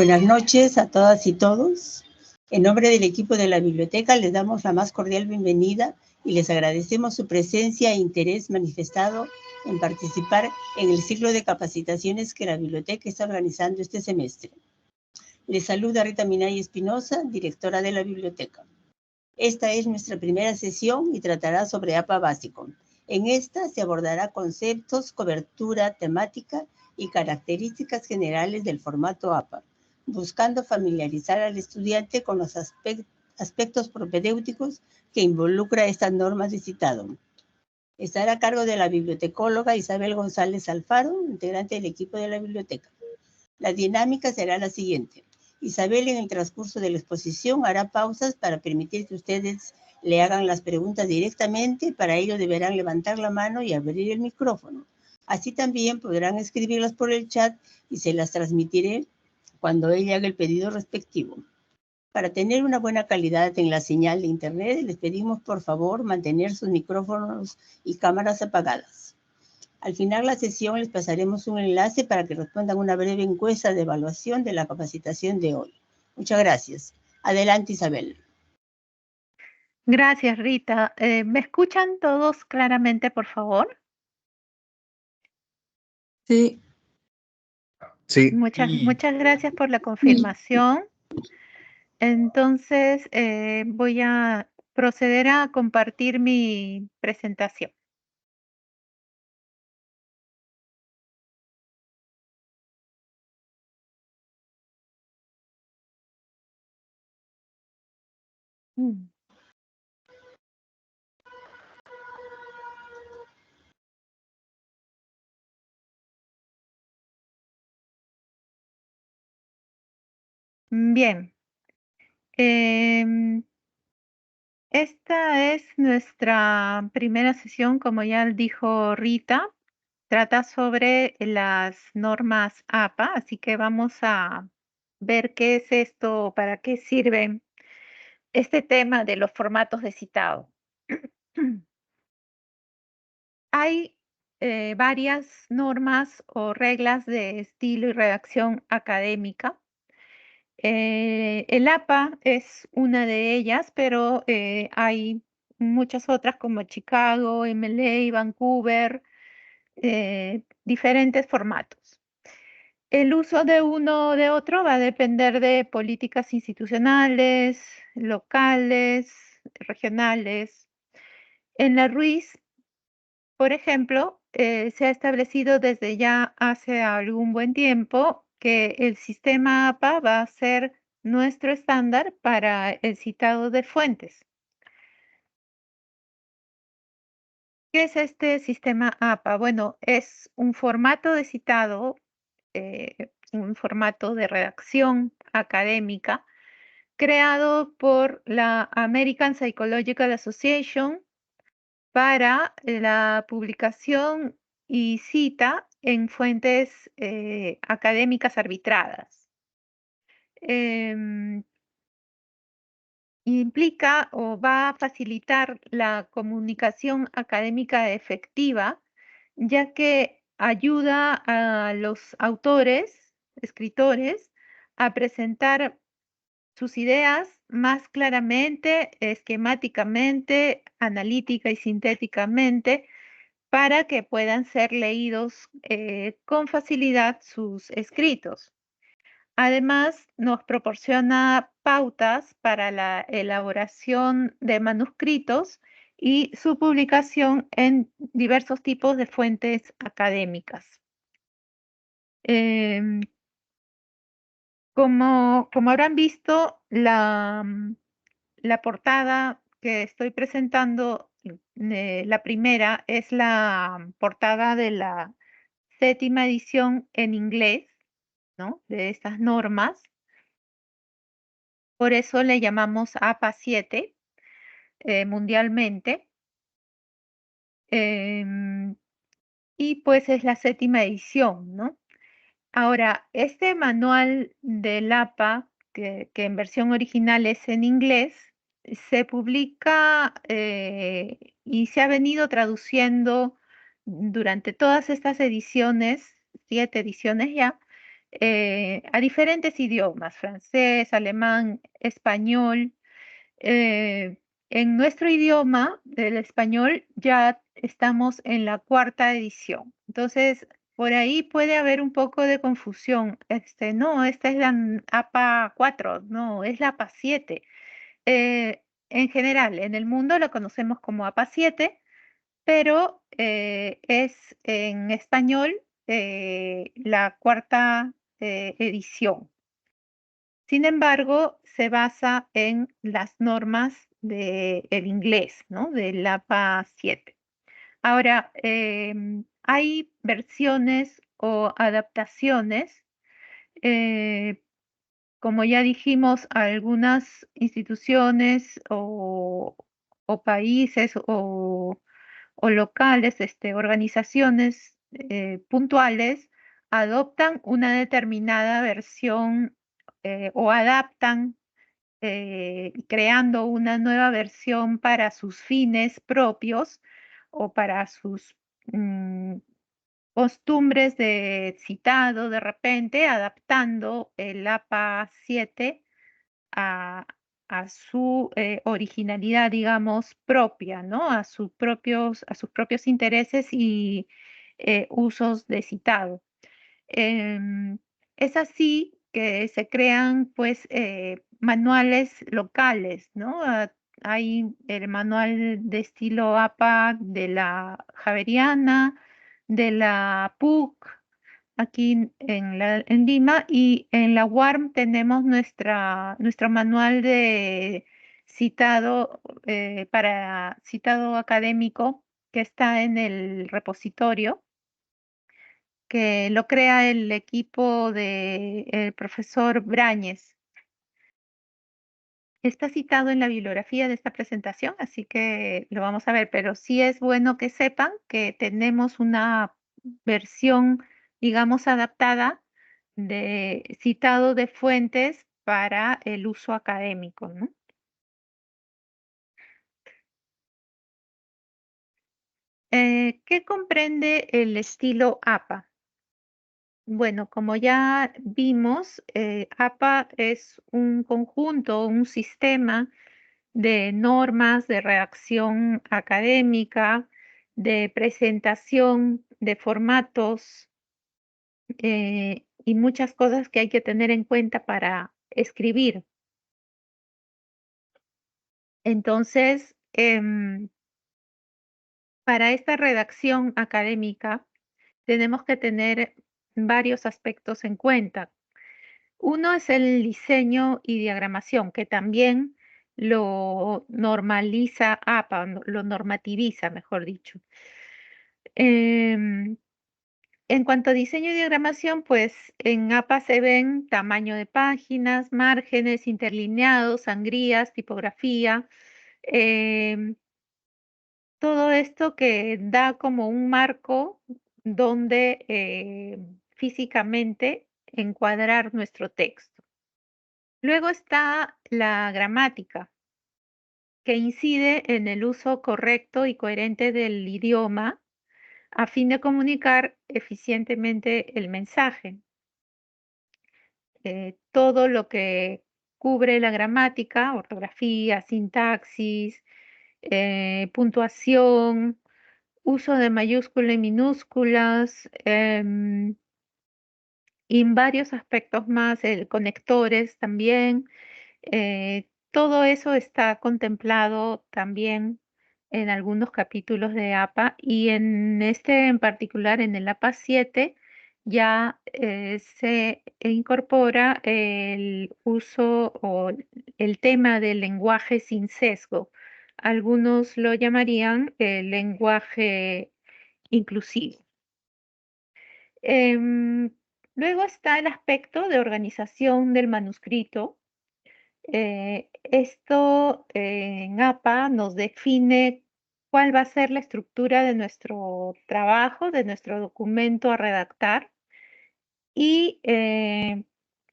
Buenas noches a todas y todos. En nombre del equipo de la biblioteca les damos la más cordial bienvenida y les agradecemos su presencia e interés manifestado en participar en el ciclo de capacitaciones que la biblioteca está organizando este semestre. Les saluda Rita Minay Espinosa, directora de la biblioteca. Esta es nuestra primera sesión y tratará sobre APA básico. En esta se abordará conceptos, cobertura, temática y características generales del formato APA, buscando familiarizar al estudiante con los aspectos propedéuticos que involucra estas normas de citado. Estará a cargo de la bibliotecóloga Isabel González Alfaro, integrante del equipo de la biblioteca. La dinámica será la siguiente. Isabel, en el transcurso de la exposición, hará pausas para permitir que ustedes le hagan las preguntas directamente. Para ello deberán levantar la mano y abrir el micrófono. Así también podrán escribirlas por el chat y se las transmitiré cuando ella haga el pedido respectivo. Para tener una buena calidad en la señal de internet, les pedimos por favor mantener sus micrófonos y cámaras apagadas. Al final de la sesión les pasaremos un enlace para que respondan una breve encuesta de evaluación de la capacitación de hoy. Muchas gracias. Adelante, Isabel. Gracias, Rita. ¿Me escuchan todos claramente, por favor? Sí. Sí. Muchas gracias por la confirmación. Entonces, voy a proceder a compartir mi presentación. Bien. Esta es nuestra primera sesión, como ya dijo Rita. Trata sobre las normas APA, así que vamos a ver qué es esto, para qué sirve este tema de los formatos de citado. Hay varias normas o reglas de estilo y redacción académica. El APA es una de ellas, pero hay muchas otras como Chicago, MLA, Vancouver, diferentes formatos. El uso de uno o de otro va a depender de políticas institucionales, locales, regionales. En la RUIS, por ejemplo, se ha establecido desde ya hace algún buen tiempo que el sistema APA va a ser nuestro estándar para el citado de fuentes. ¿Qué es este sistema APA? Bueno, es un formato de citado, un formato de redacción académica creado por la American Psychological Association para la publicación y cita en fuentes académicas arbitradas. Implica o va a facilitar la comunicación académica efectiva, ya que ayuda a los autores, escritores, a presentar sus ideas más claramente, esquemáticamente, analítica y sintéticamente, para que puedan ser leídos con facilidad sus escritos. Además, nos proporciona pautas para la elaboración de manuscritos y su publicación en diversos tipos de fuentes académicas. Como habrán visto, la portada que estoy presentando, la primera, es la portada de la 7ª edición en inglés, ¿no?, de estas normas. Por eso le llamamos APA 7 mundialmente. Y pues es la 7ª edición, ¿no? Ahora, este manual del APA, que en versión original es en inglés, se publica y se ha venido traduciendo durante todas estas ediciones, 7 ediciones ya, a diferentes idiomas, francés, alemán, español. En nuestro idioma, del español, ya estamos en la 4ª edición. Entonces, por ahí puede haber un poco de confusión. No, esta es la APA 4, no, es la APA 7. En general, en el mundo lo conocemos como APA 7, pero es en español la 4ª edición. Sin embargo, se basa en las normas del inglés, ¿no? Del APA 7. Ahora, hay versiones o adaptaciones. Como ya dijimos, algunas instituciones o países o locales, organizaciones puntuales, adoptan una determinada versión o adaptan creando una nueva versión para sus fines propios o para sus costumbres de citado de repente, adaptando el APA 7 a, a su originalidad, digamos, propia, ¿no? A sus propios intereses y usos de citado. Es así que se crean, pues, manuales locales, ¿no? Hay el manual de estilo APA de la Javeriana, de la PUC, aquí en Lima, y en la UARM tenemos nuestro manual de citado para citado académico que está en el repositorio, que lo crea el equipo del profesor Brañez. Está citado en la bibliografía de esta presentación, así que lo vamos a ver, pero sí es bueno que sepan que tenemos una versión, digamos, adaptada de citado de fuentes para el uso académico, ¿no? ¿Qué comprende el estilo APA? Bueno, como ya vimos, APA es un conjunto, un sistema de normas de redacción académica, de presentación, de formatos y muchas cosas que hay que tener en cuenta para escribir. Entonces, para esta redacción académica tenemos que tener varios aspectos en cuenta. Uno es el diseño y diagramación, que también lo normaliza APA, lo normativiza, mejor dicho. En cuanto a diseño y diagramación, pues en APA se ven tamaño de páginas, márgenes, interlineados, sangrías, tipografía, todo esto que da como un marco donde físicamente encuadrar nuestro texto. Luego está la gramática, que incide en el uso correcto y coherente del idioma a fin de comunicar eficientemente el mensaje. Todo lo que cubre la gramática, ortografía, sintaxis, puntuación, uso de mayúsculas y minúsculas, y en varios aspectos más, conectores también. Todo eso está contemplado también en algunos capítulos de APA y en este en particular, en el APA 7, ya se incorpora el uso o el tema del lenguaje sin sesgo. Algunos lo llamarían el lenguaje inclusivo. Luego está el aspecto de organización del manuscrito. Esto en APA nos define cuál va a ser la estructura de nuestro trabajo, de nuestro documento a redactar y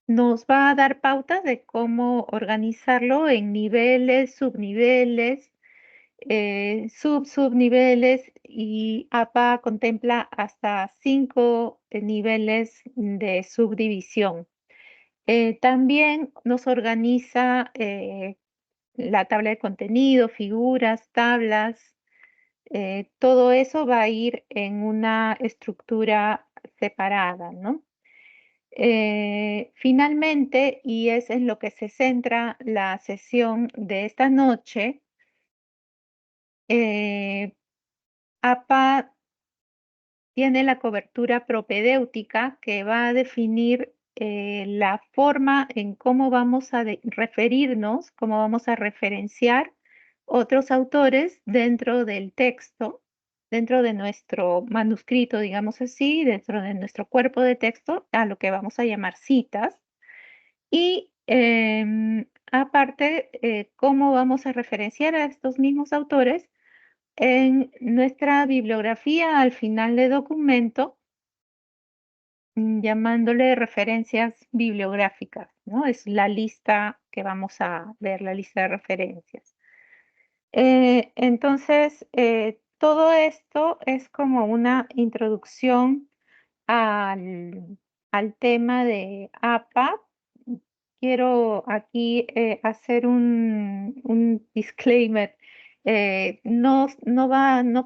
nos va a dar pautas de cómo organizarlo en niveles, subniveles, subniveles, y APA contempla hasta 5 niveles de subdivisión. También nos organiza la tabla de contenido, figuras, tablas. Todo eso va a ir en una estructura separada, ¿no? Finalmente, y es en lo que se centra la sesión de esta noche, APA tiene la cobertura propedéutica que va a definir la forma en cómo vamos a referirnos, cómo vamos a referenciar otros autores dentro del texto, dentro de nuestro manuscrito, digamos así, dentro de nuestro cuerpo de texto, a lo que vamos a llamar citas. Y aparte, cómo vamos a referenciar a estos mismos autores en nuestra bibliografía al final del documento, llamándole referencias bibliográficas, ¿no? Es la lista que vamos a ver, la lista de referencias. Entonces, todo esto es como una introducción al tema de APA. Quiero aquí hacer un disclaimer. No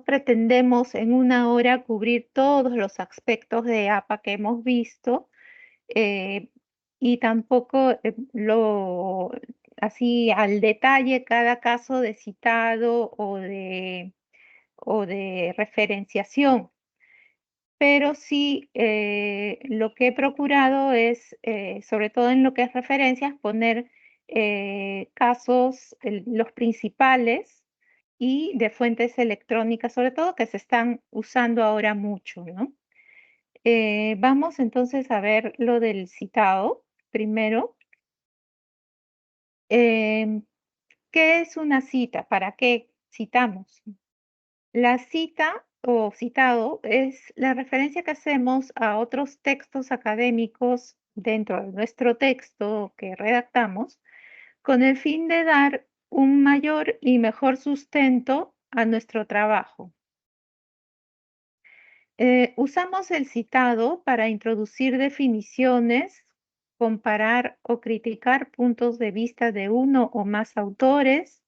pretendemos en una hora cubrir todos los aspectos de APA que hemos visto, y tampoco así al detalle cada caso de citado o de referenciación. Pero sí, lo que he procurado es, sobre todo en lo que es referencias, poner casos, los principales y de fuentes electrónicas, sobre todo, que se están usando ahora mucho, ¿no? Vamos entonces a ver lo del citado primero. ¿Qué es una cita? ¿Para qué citamos? La cita o citado es la referencia que hacemos a otros textos académicos dentro de nuestro texto que redactamos, con el fin de dar un mayor y mejor sustento a nuestro trabajo. Usamos el citado para introducir definiciones, comparar o criticar puntos de vista de uno o más autores.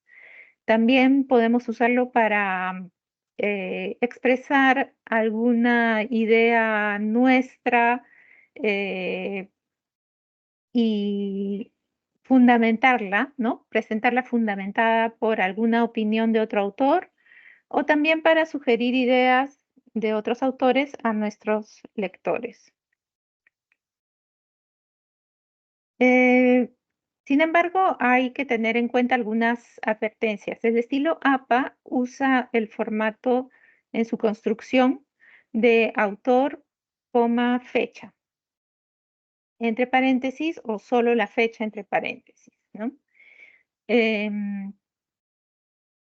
También podemos usarlo para expresar alguna idea nuestra y fundamentarla, ¿no? Presentarla fundamentada por alguna opinión de otro autor, o también para sugerir ideas de otros autores a nuestros lectores. Sin embargo, hay que tener en cuenta algunas advertencias. El estilo APA usa el formato en su construcción de autor, coma, fecha, entre paréntesis, o solo la fecha entre paréntesis, ¿no?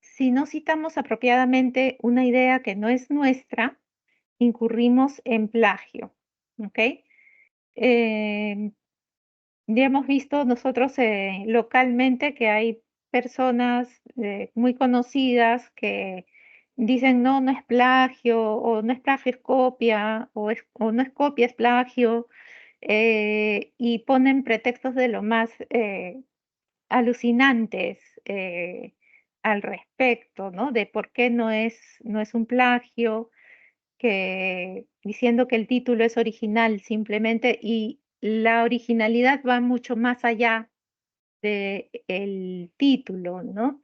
Si no citamos apropiadamente una idea que no es nuestra, incurrimos en plagio, ¿ok? Ya hemos visto nosotros localmente que hay personas muy conocidas que dicen no, no es plagio, o no es plagio, es copia, o no es copia, es plagio, y ponen pretextos de lo más alucinantes al respecto, ¿no? De por qué no es un plagio, diciendo que el título es original simplemente, y la originalidad va mucho más allá del título, ¿no?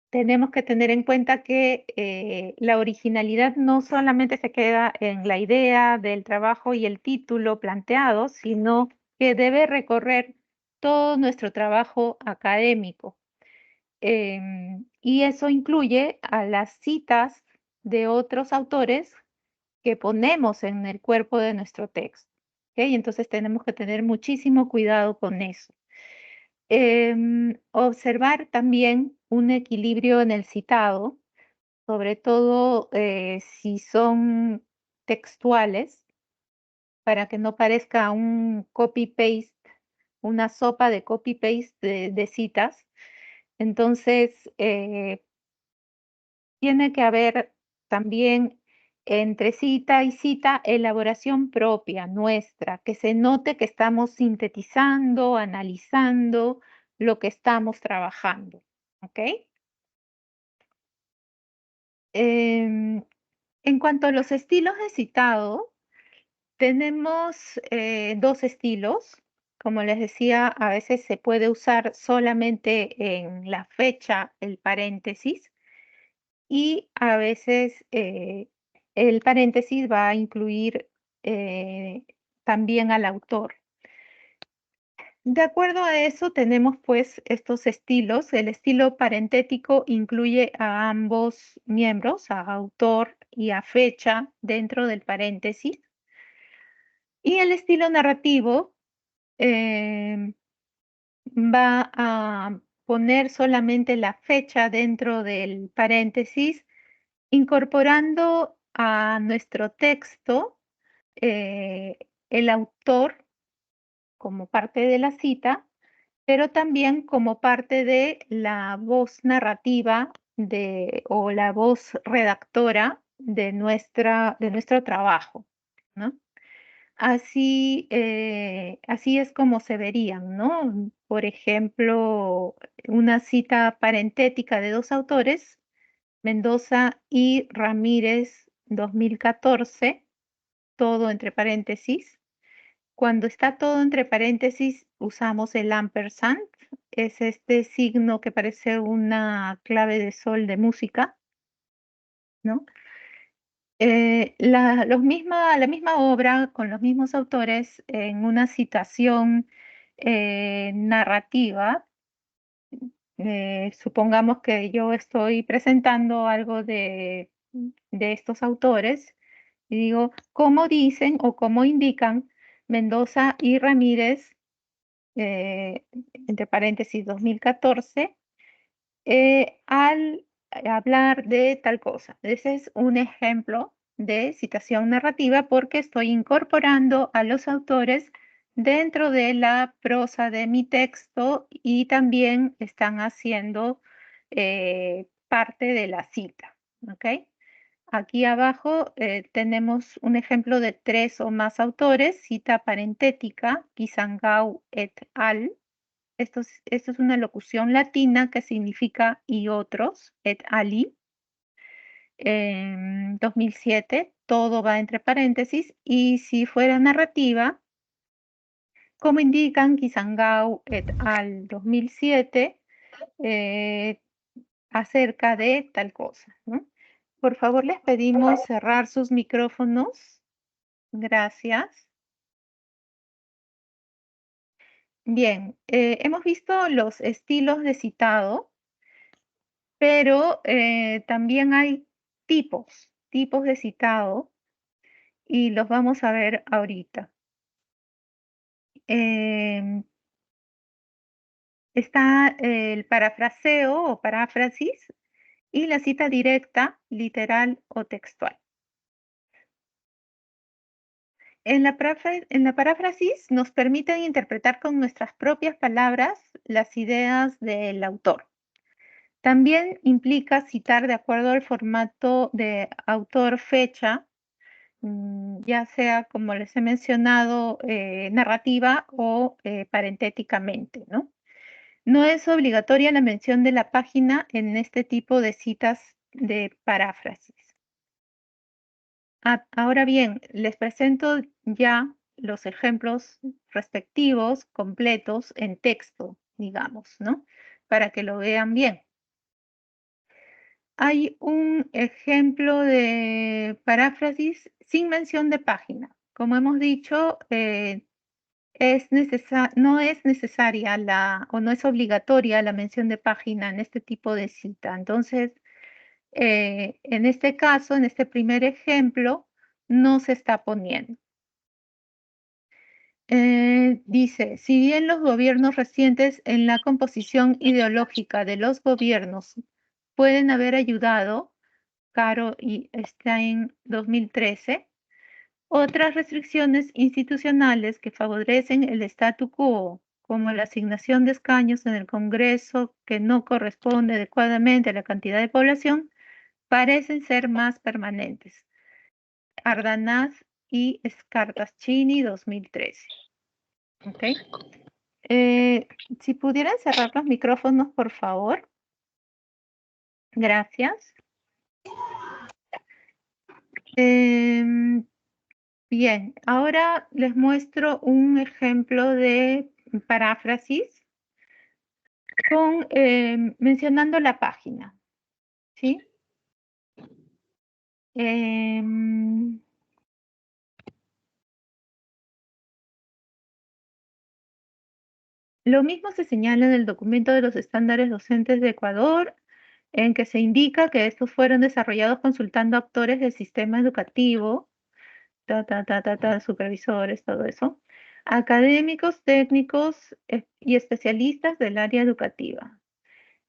Tenemos que tener en cuenta que la originalidad no solamente se queda en la idea del trabajo y el título planteado, sino que debe recorrer todo nuestro trabajo académico. Y eso incluye a las citas de otros autores que ponemos en el cuerpo de nuestro texto. ¿Okay? Entonces tenemos que tener muchísimo cuidado con eso. Observar también un equilibrio en el citado, sobre todo si son textuales, para que no parezca un copy-paste, una sopa de copy-paste de citas. Entonces, tiene que haber también entre cita y cita elaboración propia nuestra, que se note que estamos sintetizando, analizando lo que estamos trabajando. ¿Ok? En cuanto a los estilos de citado, tenemos 2 estilos. Como les decía, a veces se puede usar solamente en la fecha el paréntesis y a veces el paréntesis va a incluir también al autor. De acuerdo a eso, tenemos pues estos estilos. El estilo parentético incluye a ambos miembros, a autor y a fecha dentro del paréntesis. Y el estilo narrativo va a poner solamente la fecha dentro del paréntesis, incorporando a nuestro texto el autor como parte de la cita, pero también como parte de la voz narrativa o la voz redactora de nuestro trabajo, ¿no? Así, así es como se verían, ¿no? Por ejemplo, una cita parentética de 2 autores, Mendoza y Ramírez, 2014, todo entre paréntesis. Cuando está todo entre paréntesis, usamos el ampersand, es este signo que parece una clave de sol de música, ¿no? La misma obra con los mismos autores en una citación narrativa. Supongamos que yo estoy presentando algo de estos autores y digo, ¿cómo dicen o cómo indican Mendoza y Ramírez, entre paréntesis 2014, al hablar de tal cosa? Ese es un ejemplo de citación narrativa porque estoy incorporando a los autores dentro de la prosa de mi texto y también están haciendo parte de la cita. ¿Ok? Aquí abajo tenemos un ejemplo de 3 o más autores, cita parentética, Kisangau et al. Esto es una locución latina que significa y otros, et ali. 2007, todo va entre paréntesis. Y si fuera narrativa, como indican Kisangau et al. 2007, acerca de tal cosa, ¿no? Por favor, les pedimos cerrar sus micrófonos. Gracias. Bien, hemos visto los estilos de citado, pero también hay tipos de citado, y los vamos a ver ahorita. Está el parafraseo o paráfrasis y la cita directa, literal o textual. En la paráfrasis nos permiten interpretar con nuestras propias palabras las ideas del autor. También implica citar de acuerdo al formato de autor-fecha, ya sea, como les he mencionado, narrativa o parentéticamente, ¿no? No es obligatoria la mención de la página en este tipo de citas de paráfrasis. Ahora bien, les presento ya los ejemplos respectivos, completos, en texto, digamos, ¿no? Para que lo vean bien. Hay un ejemplo de paráfrasis sin mención de página. Como hemos dicho, no es necesaria o no es obligatoria la mención de página en este tipo de cita. Entonces, en este caso, en este primer ejemplo, no se está poniendo. Dice, si bien los gobiernos recientes en la composición ideológica de los gobiernos pueden haber ayudado, Caro y Stein 2013, otras restricciones institucionales que favorecen el statu quo como la asignación de escaños en el Congreso que no corresponde adecuadamente a la cantidad de población, parecen ser más permanentes. Ardanaz y Scartaschini, 2013. ¿Ok? Si pudieran cerrar los micrófonos, por favor. Gracias. Bien, ahora les muestro un ejemplo de paráfrasis con, mencionando la página, ¿sí? Lo mismo se señala en el documento de los estándares docentes de Ecuador, en que se indica que estos fueron desarrollados consultando actores del sistema educativo, supervisores, todo eso, académicos, técnicos y especialistas del área educativa.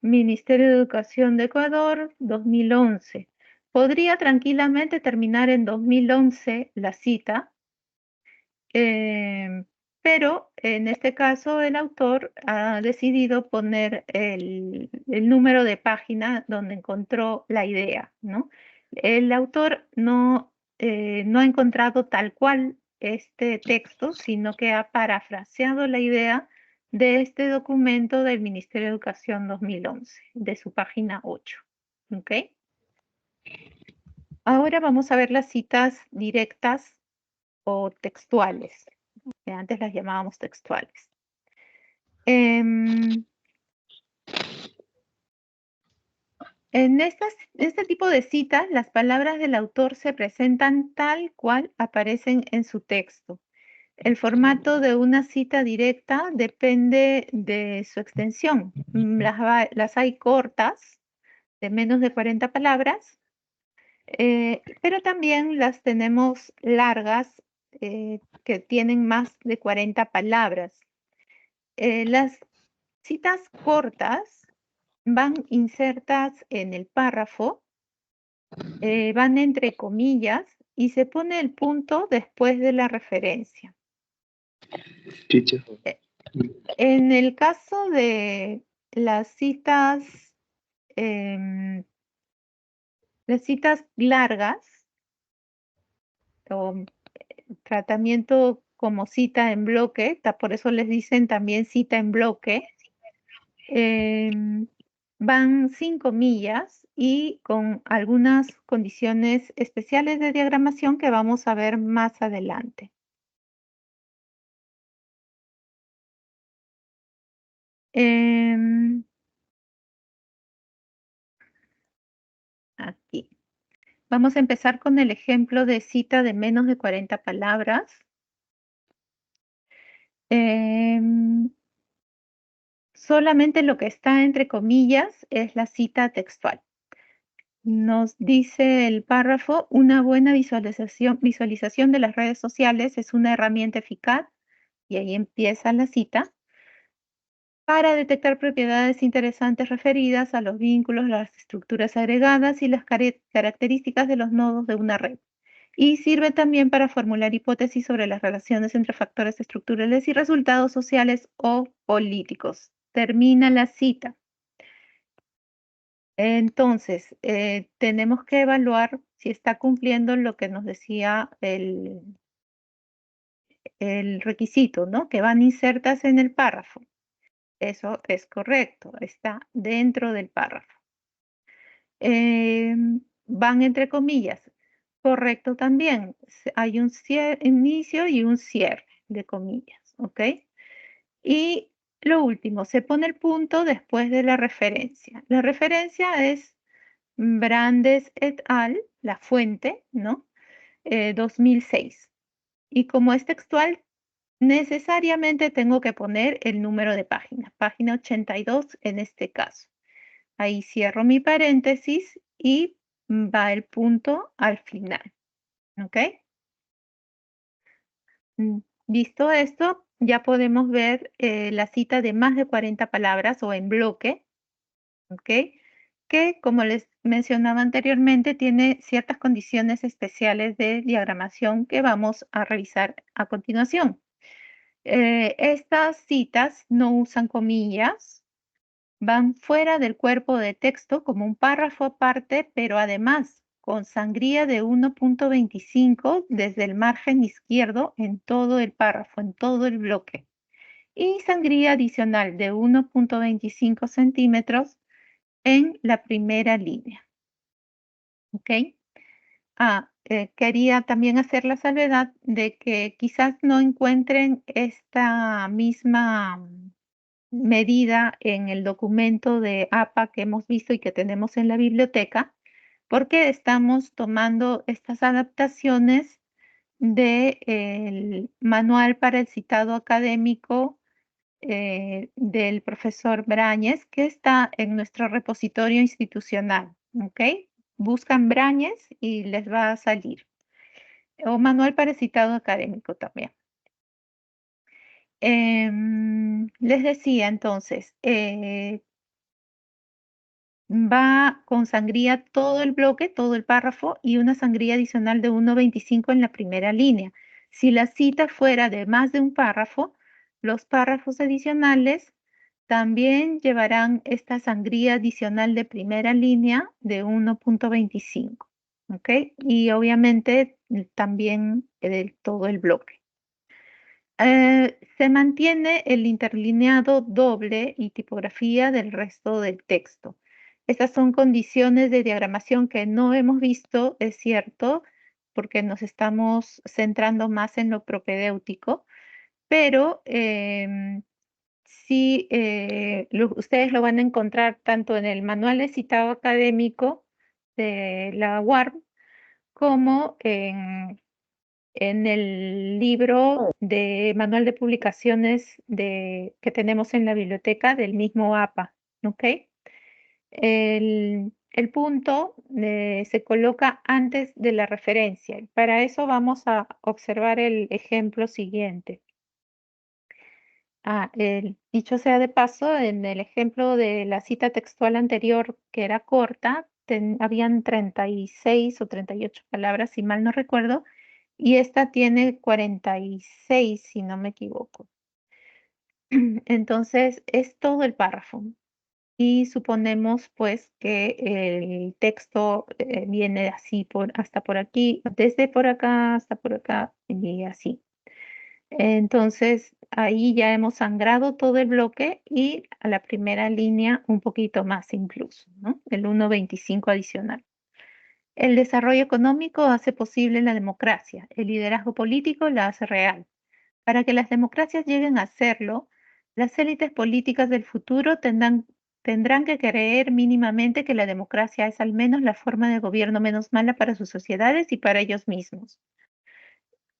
Ministerio de Educación de Ecuador, 2011. Podría tranquilamente terminar en 2011 la cita, pero en este caso el autor ha decidido poner el número de página donde encontró la idea, ¿no? El autor no ha encontrado tal cual este texto, sino que ha parafraseado la idea de este documento del Ministerio de Educación 2011, de su página 8. ¿Ok? Ahora vamos a ver las citas directas o textuales, que antes las llamábamos textuales. En este tipo de citas, las palabras del autor se presentan tal cual aparecen en su texto. El formato de una cita directa depende de su extensión. Las hay cortas, de menos de 40 palabras, pero también las tenemos largas, que tienen más de 40 palabras. Las citas cortas van insertas en el párrafo, van entre comillas y se pone el punto después de la referencia. Teacher. En el caso de las citas largas o tratamiento como cita en bloque, por eso les dicen también cita en bloque, van sin comillas y con algunas condiciones especiales de diagramación que vamos a ver más adelante. Aquí. Vamos a empezar con el ejemplo de cita de menos de 40 palabras. Solamente lo que está entre comillas es la cita textual. Nos dice el párrafo, una buena visualización de las redes sociales es una herramienta eficaz, y ahí empieza la cita, para detectar propiedades interesantes referidas a los vínculos, las estructuras agregadas y las características de los nodos de una red. Y sirve también para formular hipótesis sobre las relaciones entre factores estructurales y resultados sociales o políticos. Termina la cita. Entonces, tenemos que evaluar si está cumpliendo lo que nos decía el requisito, ¿no? Que van insertas en el párrafo. Eso es correcto, está dentro del párrafo. Van entre comillas. Correcto también. Hay un inicio y un cierre de comillas, ¿ok? Y lo último, se pone el punto después de la referencia. La referencia es Brandes et al., la fuente, ¿no? 2006. Y como es textual, necesariamente tengo que poner el número de página 82 en este caso. Ahí cierro mi paréntesis y va el punto al final. ¿Ok? Visto esto, ya podemos ver la cita de más de 40 palabras o en bloque. ¿Ok? Que, como les mencionaba anteriormente, tiene ciertas condiciones especiales de diagramación que vamos a revisar a continuación. Estas citas no usan comillas, van fuera del cuerpo de texto como un párrafo aparte, pero además con sangría de 1.25 desde el margen izquierdo en todo el párrafo, en todo el bloque. Y sangría adicional de 1.25 centímetros en la primera línea. ¿Ok? Quería también hacer la salvedad de que quizás no encuentren esta misma medida en el documento de APA que hemos visto y que tenemos en la biblioteca, porque estamos tomando estas adaptaciones del manual para el citado académico del profesor Brañez, que está en nuestro repositorio institucional. ¿Ok? Buscan Brañez y les va a salir. O manual para el citado académico también. Les decía entonces, va con sangría todo el bloque, todo el párrafo y una sangría adicional de 1.25 en la primera línea. Si la cita fuera de más de un párrafo, los párrafos adicionales también llevarán esta sangría adicional de primera línea de 1.25. ¿Ok? Y obviamente también todo el bloque. Se mantiene el interlineado doble y tipografía del resto del texto. Estas son condiciones de diagramación que no hemos visto, es cierto, porque nos estamos centrando más en lo propedéutico, pero sí, ustedes lo van a encontrar tanto en el manual de citado académico de la UARM como en el libro de manual de publicaciones que tenemos en la biblioteca del mismo APA. ¿Ok? El punto se coloca antes de la referencia. Para eso vamos a observar el ejemplo siguiente. Dicho sea de paso, en el ejemplo de la cita textual anterior, que era corta, habían 36 o 38 palabras, si mal no recuerdo, y esta tiene 46, si no me equivoco. Entonces, es todo el párrafo. Y suponemos, pues, que el texto viene así hasta por aquí, desde por acá hasta por acá, y así. Entonces, ahí ya hemos sangrado todo el bloque y a la primera línea un poquito más incluso, ¿no? El 1.25 adicional. El desarrollo económico hace posible la democracia. El liderazgo político la hace real. Para que las democracias lleguen a hacerlo, las élites políticas del futuro tendrán que creer mínimamente que la democracia es al menos la forma de gobierno menos mala para sus sociedades y para ellos mismos.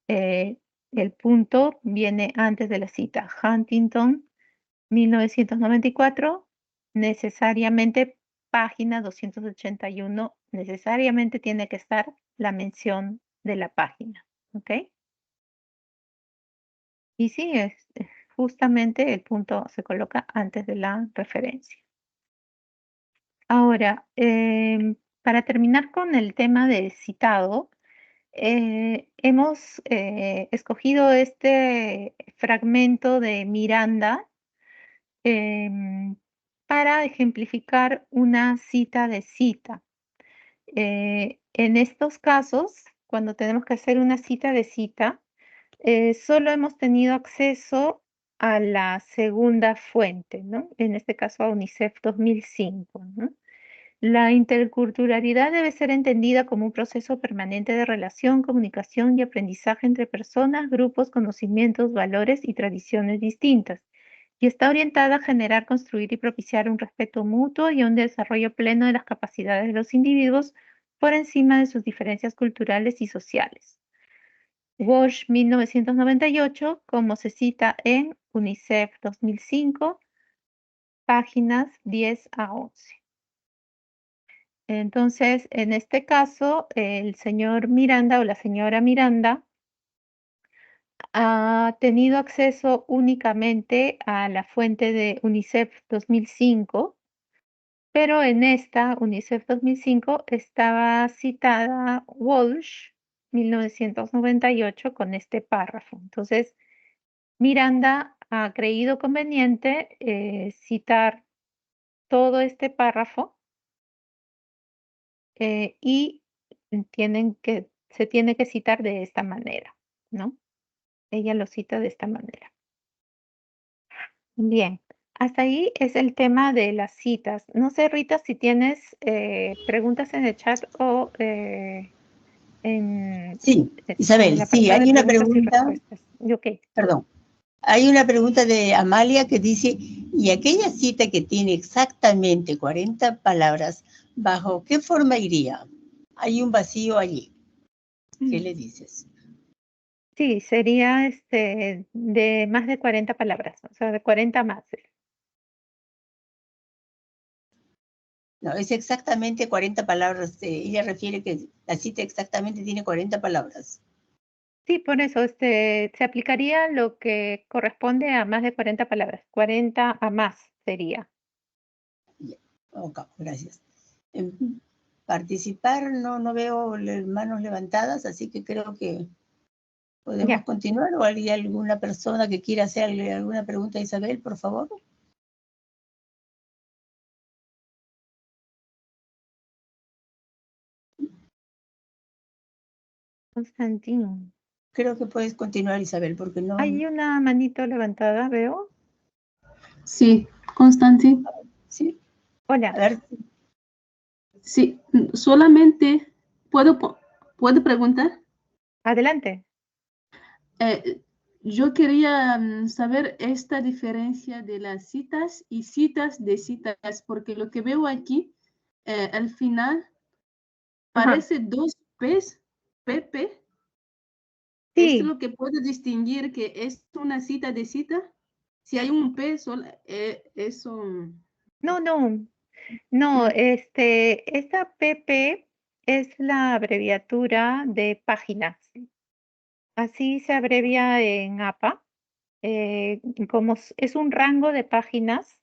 El punto viene antes de la cita. Huntington, 1994, necesariamente página 281, necesariamente tiene que estar la mención de la página. ¿Ok? Y sí, justamente el punto se coloca antes de la referencia. Ahora, para terminar con el tema de citado, hemos escogido este fragmento de Miranda para ejemplificar una cita de cita. En estos casos, cuando tenemos que hacer una cita de cita, solo hemos tenido acceso a la segunda fuente, ¿no? En este caso a UNICEF 2005, ¿no? La interculturalidad debe ser entendida como un proceso permanente de relación, comunicación y aprendizaje entre personas, grupos, conocimientos, valores y tradiciones distintas, y está orientada a generar, construir y propiciar un respeto mutuo y un desarrollo pleno de las capacidades de los individuos por encima de sus diferencias culturales y sociales. Walsh, 1998, como se cita en UNICEF 2005, páginas 10 a 11. Entonces, en este caso, el señor Miranda o la señora Miranda ha tenido acceso únicamente a la fuente de UNICEF 2005, pero en esta UNICEF 2005 estaba citada Walsh, 1998, con este párrafo. Entonces, Miranda ha creído conveniente citar todo este párrafo y se tiene que citar de esta manera, ¿no? Ella lo cita de esta manera. Bien, hasta ahí es el tema de las citas. No sé, Rita, si tienes preguntas en el chat o en Sí, en Isabel, el sí, apartado de hay una preguntas y pregunta, respuestas. Ok. perdón, hay una pregunta de Amalia que dice, ¿y aquella cita que tiene exactamente 40 palabras, bajo qué forma iría? Hay un vacío allí. ¿Qué le dices? Sí, sería de más de 40 palabras, o sea, de 40 más. No, es exactamente 40 palabras. Ella refiere que la cita exactamente tiene 40 palabras. Sí, por eso se aplicaría lo que corresponde a más de 40 palabras. 40 a más sería. Ok, gracias. Participar, no veo manos levantadas, así que creo que podemos Ya. continuar. ¿O hay alguna persona que quiera hacerle alguna pregunta a Isabel, por favor? Constantino. Creo que puedes continuar, Isabel, porque no... Hay una manito levantada, veo. Sí, Constantin. Sí, a Hola, ver, Sí, solamente puedo preguntar. adelante. Yo quería saber esta diferencia de las citas y citas de citas, porque lo que veo aquí, al final, Ajá. parece dos P's, PP. ¿Es Sí, lo que puedo distinguir que es una cita de cita? Si hay un P, eso. no, no, Mm, esta PP es la abreviatura de páginas. Así se abrevia en APA. Como es un rango de páginas,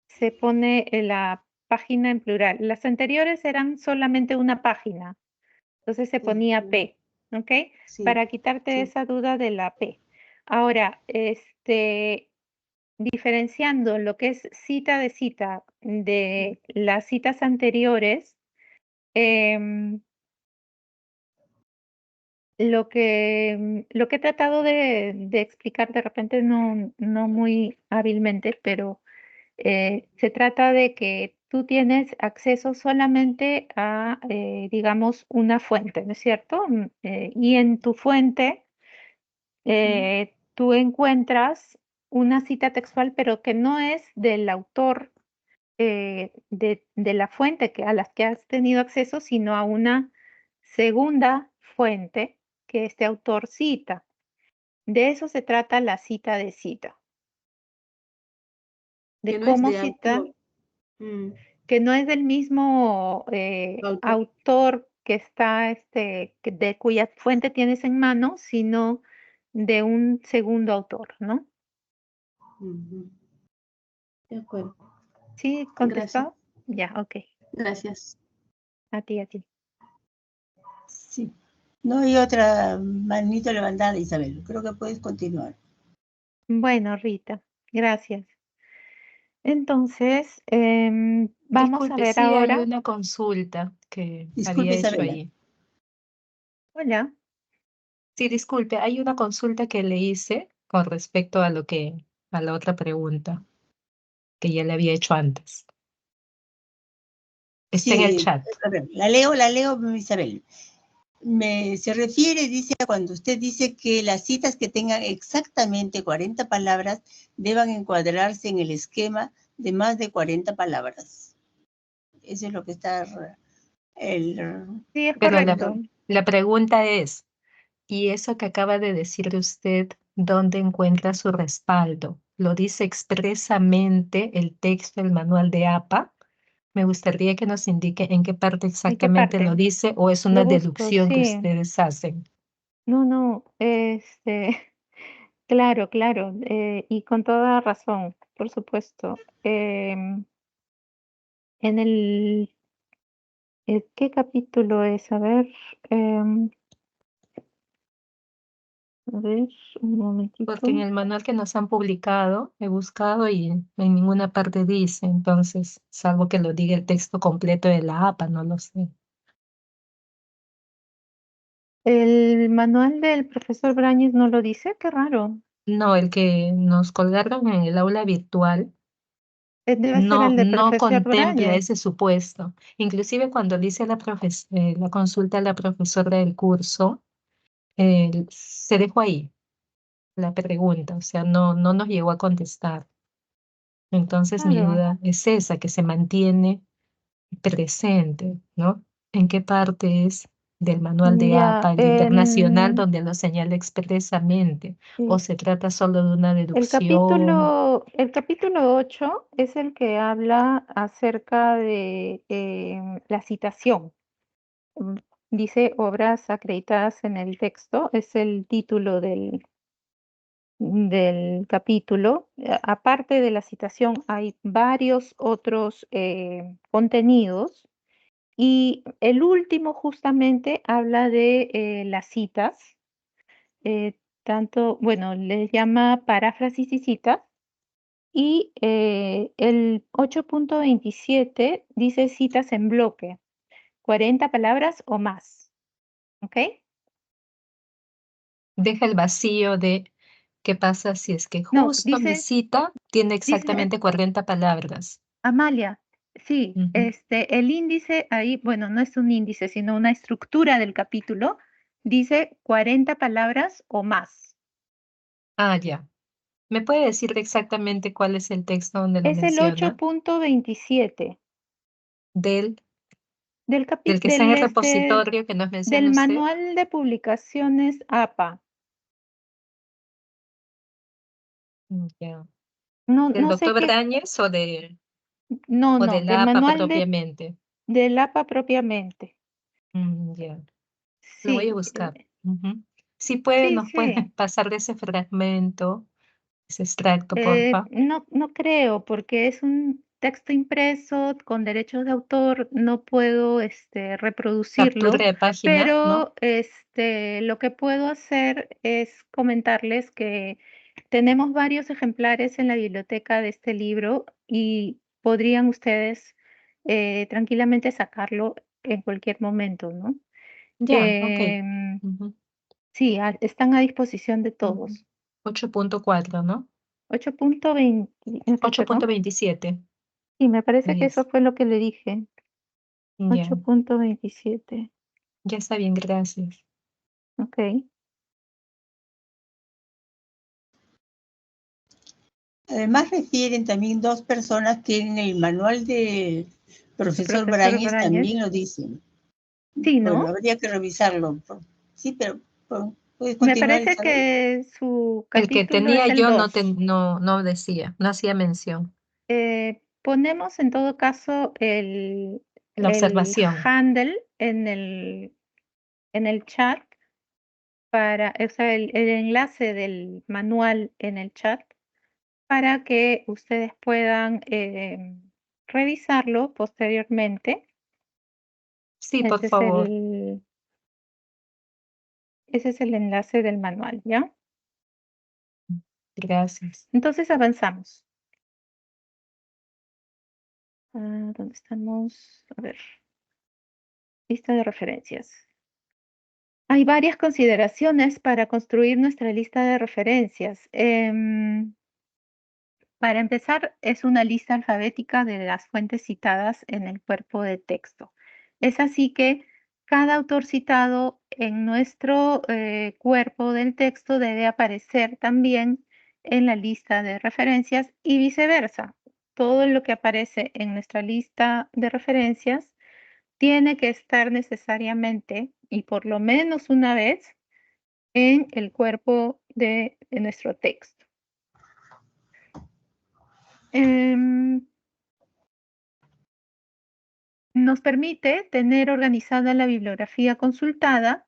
se pone la página en plural. Las anteriores eran solamente una página, entonces se ponía P, ¿ok? sí, Para quitarte sí. esa duda de la P. Ahora, diferenciando lo que es cita de cita de las citas anteriores, em, lo que he tratado de explicar de repente no muy hábilmente, pero se trata de que tú tienes acceso solamente a, digamos, una fuente, ¿no es cierto? Y en tu fuente tú encuentras una cita textual, pero que no es del autor de la fuente a las que has tenido acceso, sino a una segunda fuente que este autor cita. De eso se trata la cita de cita, de Que no es cómo de cita, autor. Mm, que no es del mismo autor. autor que está, de cuya fuente tienes en mano, sino de un segundo autor, ¿no? Ujú. De acuerdo. ¿Sí Gracias. contestó? Ya, ok. Gracias. A ti, a ti. sí. No hay otra manito levantada, Isabel. Creo que puedes continuar. Bueno, Rita, gracias. Entonces, vamos a Disculpe, ver sí hay ahora. una consulta que Disculpe, había hecho Isabela. allí. Hola. Sí, disculpe, hay una consulta que le hice con respecto a a la otra pregunta que ya le había hecho antes. Está en el Sí, chat. a ver, la leo, Isabel. Se refiere, dice, a cuando usted dice que las citas que tengan exactamente 40 palabras deban encuadrarse en el esquema de más de 40 palabras. Eso es lo que está el Sí, es Pero correcto. la pregunta es, ¿y eso que acaba de decir usted, dónde encuentra su respaldo? ¿Lo dice expresamente el texto del manual de APA? Me gustaría que nos indique en qué parte ¿En qué exactamente lo parte? dice o es una Lo busco, deducción que sí. ustedes hacen. No, claro, claro, y con toda razón, por supuesto. En ¿qué capítulo es? A ver, A ver, un momentito. Porque en el manual que nos han publicado, he buscado y en ninguna parte dice, entonces, salvo que lo diga el texto completo de la APA, no lo sé. El manual del profesor Brañez no lo dice, qué raro. No, el que nos colgaron en el aula virtual Debe ser el del no profesor contempla Brañez. ese supuesto. Inclusive cuando dice la consulta a la profesora del curso, se dejó ahí la pregunta, o sea, no nos llegó a contestar. Entonces mi Claro. duda es esa, que se mantiene presente, ¿no? ¿En qué parte es del manual de Ya, APA, el internacional, donde lo señala expresamente? ¿O sí. se trata solo de una El deducción? capítulo 8 es el que habla acerca de la citación. Mm, Dice obras acreditadas en el texto, es el título del capítulo. Aparte de la citación, hay varios otros contenidos y el último justamente habla de las citas, tanto, bueno, les llama paráfrasis y citas. Y el 8.27 dice citas en bloque, 40 palabras o más. ¿Ok? Deja el vacío de qué pasa si es que No, justo mi cita tiene dice exactamente 40 palabras. Amalia, sí, Ujú. el índice ahí, bueno, no es un índice, sino una estructura del capítulo, dice 40 palabras o más. Ah, ya. ¿Me puede decir exactamente cuál es el texto donde lo Es el menciona? 8.27 Del, del del que está en el repositorio que nos del menciona usted. manual de publicaciones APA. Ya. No, ¿Del no sé doctor qué, Brañez o de no, del la APA manual propiamente? del APA propiamente. Ya. Lo voy a Sí, buscar. Ujú. Si puede, sí, nos puede sí. pasar de ese fragmento, ese extracto, porfa. No creo, porque es un texto impreso con derechos de autor, no puedo reproducirlo, Captura de página, ¿no? pero lo que puedo hacer es comentarles que tenemos varios ejemplares en la biblioteca de este libro y podrían ustedes tranquilamente sacarlo en cualquier momento, ¿no? Ya, ok. Em, Ujú, sí, están a disposición de ujú. todos. 8.4, ¿no? 8.20, perdón. 8.27 Y me parece que eso es. fue lo que le dije. Ya, 8.27. ya está bien, gracias. Ok. Además, refieren también dos personas que en el manual del profesor Profesor Brañez Brañez. también lo dicen. Sí, Bueno, ¿no? habría que revisarlo. Sí, pero puedes Me continuar, parece Isabel. que su El que capítulo tenía es el yo 2. no decía, no hacía mención. Ponemos en todo caso La el observación. handle en el chat o sea, el enlace del manual en el chat para que ustedes puedan revisarlo posteriormente. Sí, por Ese es favor. ese es el enlace del manual, ¿ya? Gracias. Entonces avanzamos. ¿Dónde estamos? A ver, lista de referencias. Hay varias consideraciones para construir nuestra lista de referencias. Para empezar, es una lista alfabética de las fuentes citadas en el cuerpo de texto. Es así que cada autor citado en nuestro cuerpo del texto debe aparecer también en la lista de referencias y viceversa. Todo lo que aparece en nuestra lista de referencias tiene que estar necesariamente y por lo menos una vez en el cuerpo de nuestro texto. Em, Nos permite tener organizada la bibliografía consultada,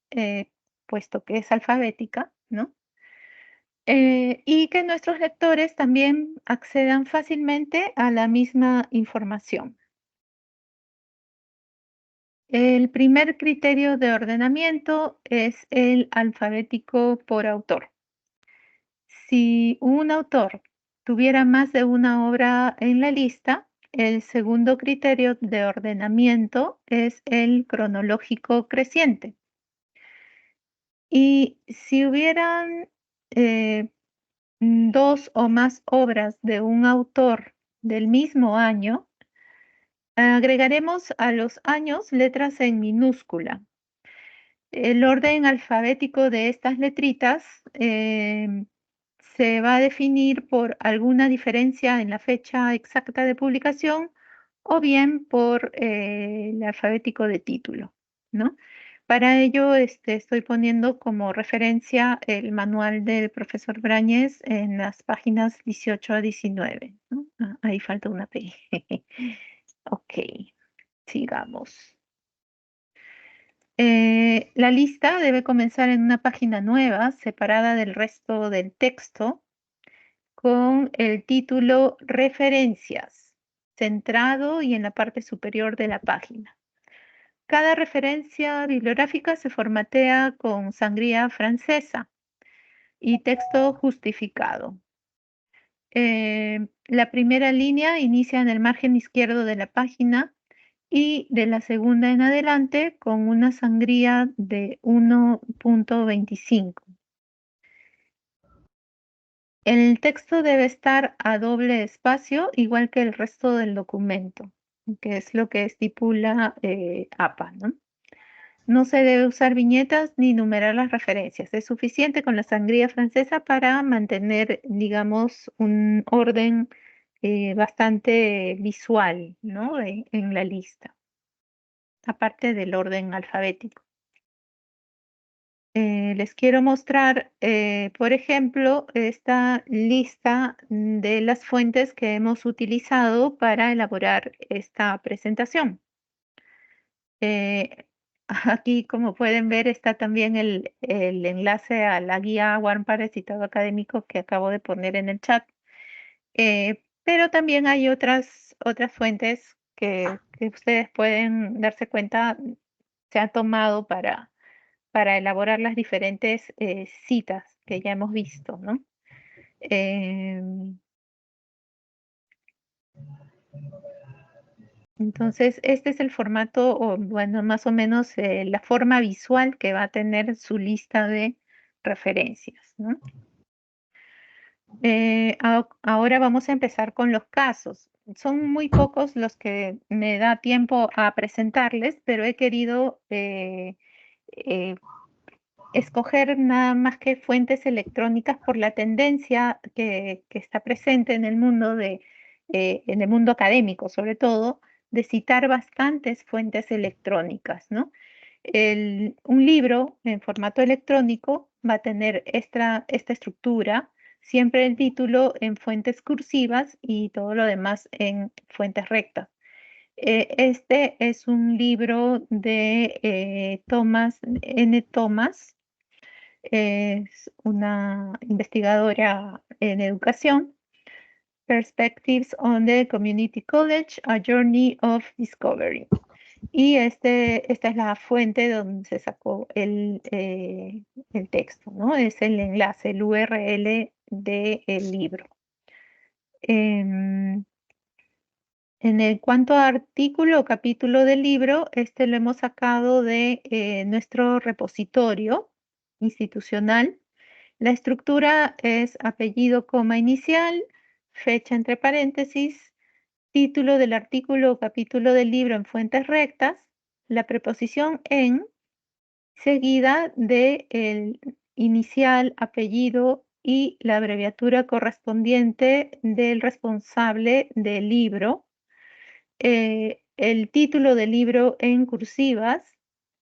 eh, puesto que es alfabética, ¿no? Y que nuestros lectores también accedan fácilmente a la misma información. El primer criterio de ordenamiento es el alfabético por autor. Si un autor tuviera más de una obra en la lista, el segundo criterio de ordenamiento es el cronológico creciente. Y si hubieran dos o más obras de un autor del mismo año, agregaremos a los años letras en minúscula. El orden alfabético de estas letritas se va a definir por alguna diferencia en la fecha exacta de publicación o bien por el alfabético de título, ¿no? Para ello estoy poniendo como referencia el manual del profesor Brañez en las páginas 18 a 19, ¿no? Ahí falta una P. Ok, sigamos. La lista debe comenzar en una página nueva, separada del resto del texto, con el título Referencias, centrado y en la parte superior de la página. Cada referencia bibliográfica se formatea con sangría francesa y texto justificado. La primera línea inicia en el margen izquierdo de la página y de la segunda en adelante con una sangría de 1.25. El texto debe estar a doble espacio, igual que el resto del documento, que es lo que estipula APA, ¿no? No se debe usar viñetas ni numerar las referencias. Es suficiente con la sangría francesa para mantener, digamos, un orden bastante visual, ¿no? En la lista, aparte del orden alfabético. Les quiero mostrar, por ejemplo, esta lista de las fuentes que hemos utilizado para elaborar esta presentación. Aquí, como pueden ver, está también el enlace a la guía Warm para el citado académico que acabo de poner en el chat. Pero también hay otras fuentes que ustedes pueden darse cuenta se han tomado para elaborar las diferentes citas que ya hemos visto, ¿no? Entonces, este es el formato, o bueno, más o menos la forma visual que va a tener su lista de referencias, ¿no? Ahora vamos a empezar con los casos. Son muy pocos los que me da tiempo a presentarles, pero he querido escoger nada más que fuentes electrónicas por la tendencia que está presente en el mundo en el mundo académico, sobre todo, de citar bastantes fuentes electrónicas, ¿no? Un libro en formato electrónico va a tener esta estructura, siempre el título en fuentes cursivas y todo lo demás en fuentes rectas. Este es un libro de Thomas N. Thomas, es una investigadora en educación. Perspectives on the Community College, A Journey of Discovery. Y esta es la fuente donde se sacó el texto, ¿no? Es el enlace, el URL del libro. En el cuanto a artículo o capítulo del libro, lo hemos sacado de nuestro repositorio institucional. La estructura es apellido, coma inicial, fecha entre paréntesis, título del artículo o capítulo del libro en fuentes rectas, la preposición en, seguida del inicial, apellido y la abreviatura correspondiente del responsable del libro, el título del libro en cursivas,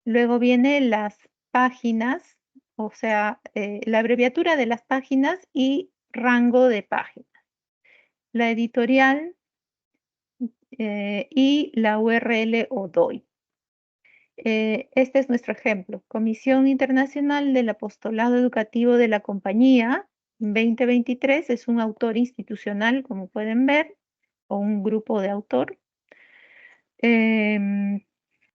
luego vienen las páginas, o sea, la abreviatura de las páginas y rango de páginas, la editorial y la URL o DOI. Este es nuestro ejemplo. Comisión Internacional del Apostolado Educativo de la Compañía 2023 es un autor institucional, como pueden ver, o un grupo de autor.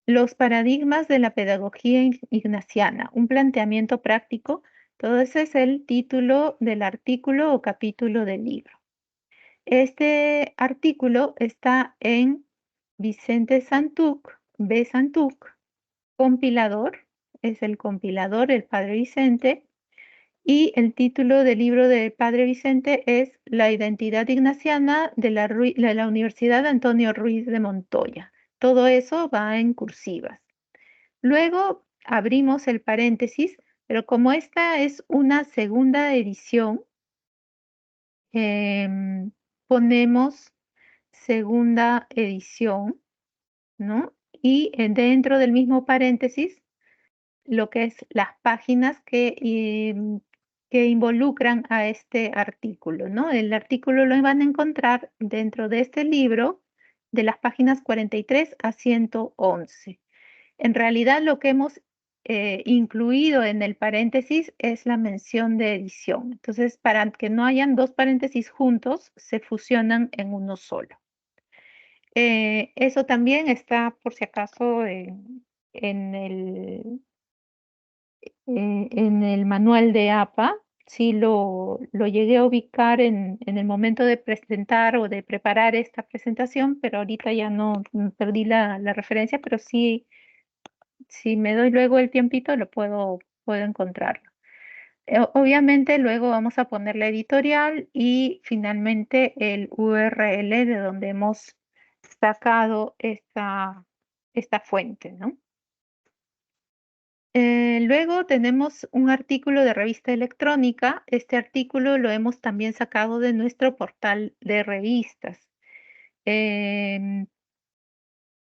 Los paradigmas de la pedagogía ignaciana, un planteamiento práctico. Todo ese es el título del artículo o capítulo del libro. Este artículo está en Vicente Santuc, B. Santuc, compilador, es el compilador, el Padre Vicente, y el título del libro del Padre Vicente es La identidad ignaciana de la Universidad Antonio Ruiz de Montoya. Todo eso va en cursivas. Luego abrimos el paréntesis, pero como esta es una segunda edición, ponemos segunda edición, ¿no? Y dentro del mismo paréntesis, lo que es las páginas que involucran a este artículo, ¿no? El artículo lo van a encontrar dentro de este libro de las páginas 43 a 111. En realidad lo que hemos incluido en el paréntesis es la mención de edición. Entonces, para que no hayan dos paréntesis juntos, se fusionan en uno solo. Eso también está, por si acaso, en el manual de APA. Sí lo llegué a ubicar en el momento de presentar o de preparar esta presentación, pero ahorita ya no perdí la referencia, pero sí, si me doy luego el tiempito, lo puedo encontrarlo. Obviamente luego vamos a poner la editorial y finalmente el URL de donde hemos sacado esta fuente, ¿no? Luego tenemos un artículo de revista electrónica. Este artículo lo hemos también sacado de nuestro portal de revistas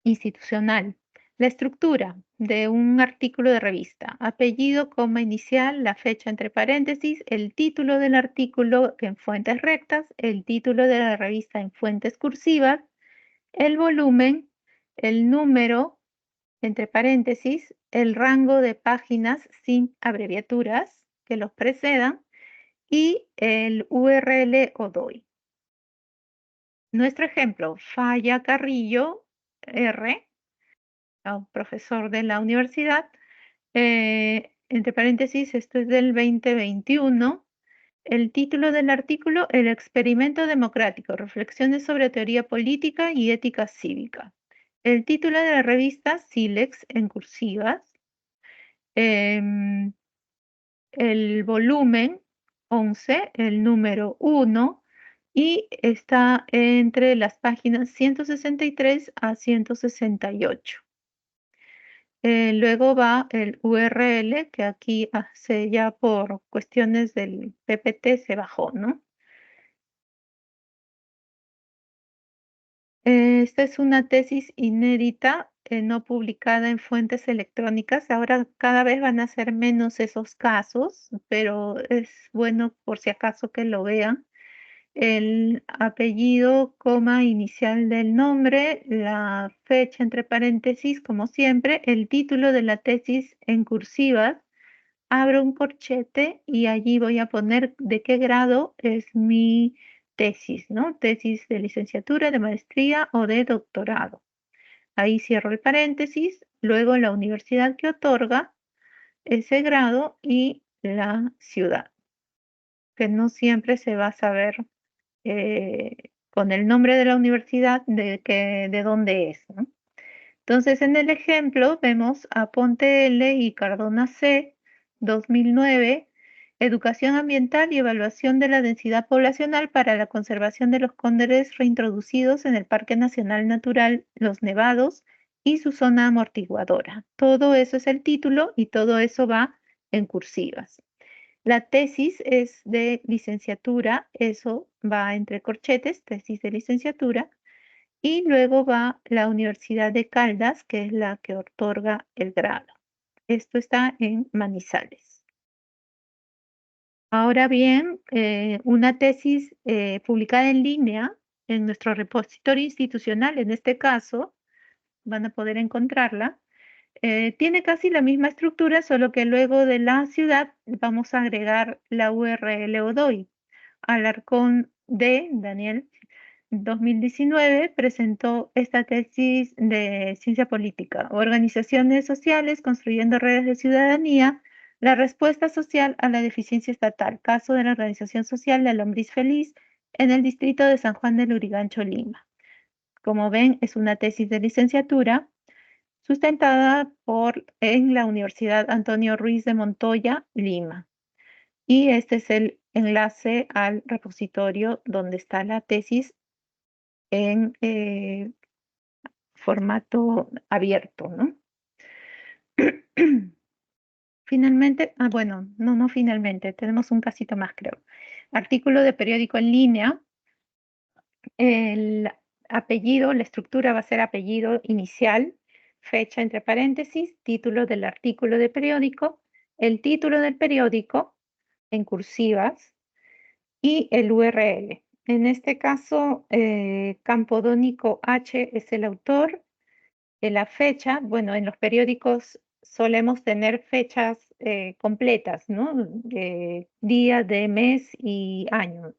institucional. La estructura de un artículo de revista: apellido, coma inicial, la fecha entre paréntesis, el título del artículo en fuentes rectas, el título de la revista en fuentes cursivas, el volumen, el número entre paréntesis, el rango de páginas sin abreviaturas que los precedan y el URL o DOI. Nuestro ejemplo: Falla Carrillo R., un profesor de la universidad, entre paréntesis, esto es del 2021. El título del artículo: El experimento democrático, reflexiones sobre teoría política y ética cívica. El título de la revista: Silex en cursivas. El volumen 11, el número 1, y está entre las páginas 163 a 168. Luego va el URL, que aquí ya por cuestiones del PPT se bajó, ¿no? Esta es una tesis inédita, no publicada en fuentes electrónicas. Ahora cada vez van a ser menos esos casos, pero es bueno por si acaso que lo vean. El apellido, coma inicial del nombre, la fecha entre paréntesis, como siempre, el título de la tesis en cursivas. Abro un corchete y allí voy a poner de qué grado es mi tesis, ¿no? Tesis de licenciatura, de maestría o de doctorado. Ahí cierro el paréntesis, luego la universidad que otorga ese grado y la ciudad, que no siempre se va a saber con el nombre de la universidad de dónde es, ¿no? Entonces, en el ejemplo vemos Aponte L y Cardona C, 2009, Educación ambiental y evaluación de la densidad poblacional para la conservación de los cóndores reintroducidos en el Parque Nacional Natural Los Nevados y su zona amortiguadora. Todo eso es el título y todo eso va en cursivas. La tesis es de licenciatura, eso va entre corchetes, tesis de licenciatura. Y luego va la Universidad de Caldas, que es la que otorga el grado. Esto está en Manizales. Ahora bien, una tesis publicada en línea en nuestro repositorio institucional, en este caso, van a poder encontrarla, tiene casi la misma estructura, solo que luego de la ciudad vamos a agregar la URL o DOI. Alarcón D, Daniel, 2019 presentó esta tesis de ciencia política, Organizaciones sociales construyendo redes de ciudadanía, la respuesta social a la deficiencia estatal, caso de la organización social La Lombriz Feliz en el distrito de San Juan del Lurigancho, Lima. Como ven, es una tesis de licenciatura sustentada en la Universidad Antonio Ruiz de Montoya, Lima. Y este es el enlace al repositorio donde está la tesis en formato abierto, ¿no? Finalmente, bueno, no finalmente, tenemos un casito más, creo. Artículo de periódico en línea. El apellido, la estructura va a ser apellido inicial, fecha entre paréntesis, título del artículo de periódico, el título del periódico en cursivas y el URL. En este caso, Campodónico H es el autor. La fecha, bueno, en los periódicos solemos tener fechas completas, ¿no? Día, de mes y año.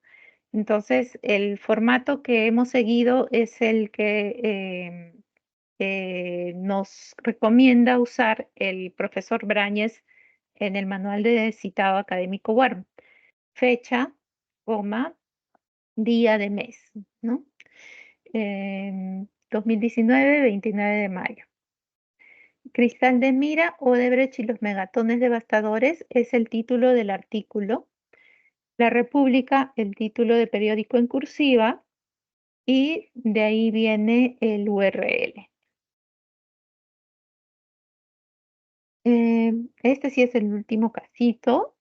Entonces, el formato que hemos seguido es el que nos recomienda usar el profesor Brañez en el manual de citado académico WARM. Fecha, coma, día de mes, ¿no? 2019, 29 de mayo. Cristal de Mira, Odebrecht y los megatones devastadores es el título del artículo. La República, el título de periódico en cursiva, y de ahí viene el URL. Este sí es el último casito.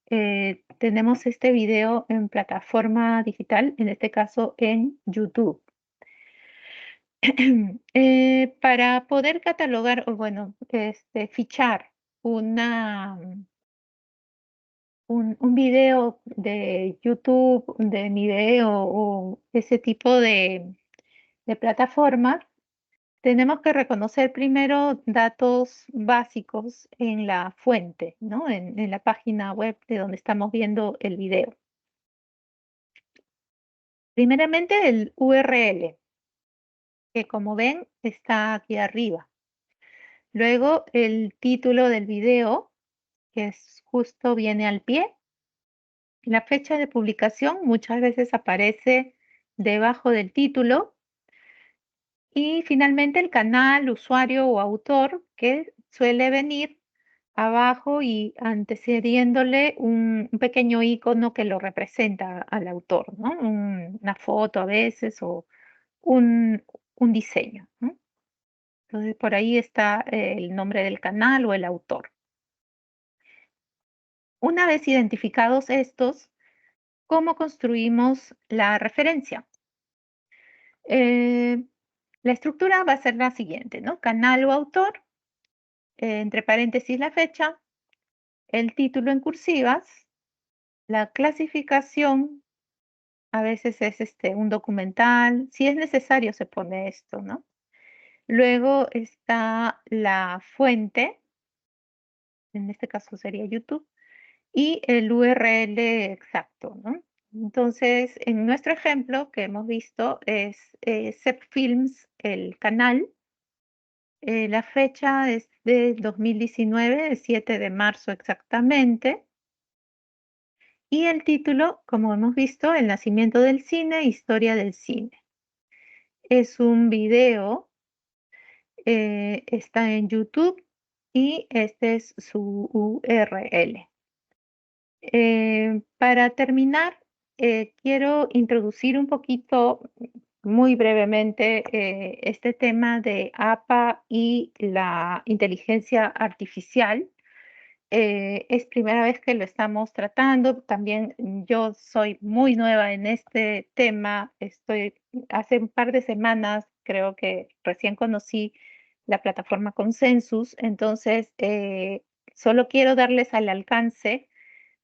Tenemos este video en plataforma digital, en este caso en YouTube. Para poder catalogar, o bueno, fichar un video de YouTube, de mi video o ese tipo de plataformas, tenemos que reconocer primero datos básicos en la fuente, ¿no? En la página web de donde estamos viendo el video. Primeramente el URL, que como ven está aquí arriba. Luego el título del video, que justo viene al pie. La fecha de publicación muchas veces aparece debajo del título. Y finalmente el canal, usuario o autor, que suele venir abajo y antecediéndole un pequeño icono que lo representa al autor, ¿no? Una foto a veces o un diseño, ¿no? Entonces por ahí está el nombre del canal o el autor. Una vez identificados estos, ¿cómo construimos la referencia? La estructura va a ser la siguiente, ¿no? Canal o autor, entre paréntesis la fecha, el título en cursivas, la clasificación, a veces es un documental, si es necesario se pone esto, ¿no? Luego está la fuente, en este caso sería YouTube, y el URL exacto, ¿no? Entonces, en nuestro ejemplo que hemos visto es CEP Films, el canal. La fecha es de 2019, el 7 de marzo exactamente. Y el título, como hemos visto, El nacimiento del cine, historia del cine. Es un video, está en YouTube y este es su URL. Para terminar, quiero introducir un poquito, muy brevemente, este tema de APA y la inteligencia artificial. Es primera vez que lo estamos tratando. También yo soy muy nueva en este tema. Hace un par de semanas, creo que recién conocí la plataforma Consensus. Entonces, solo quiero darles al alcance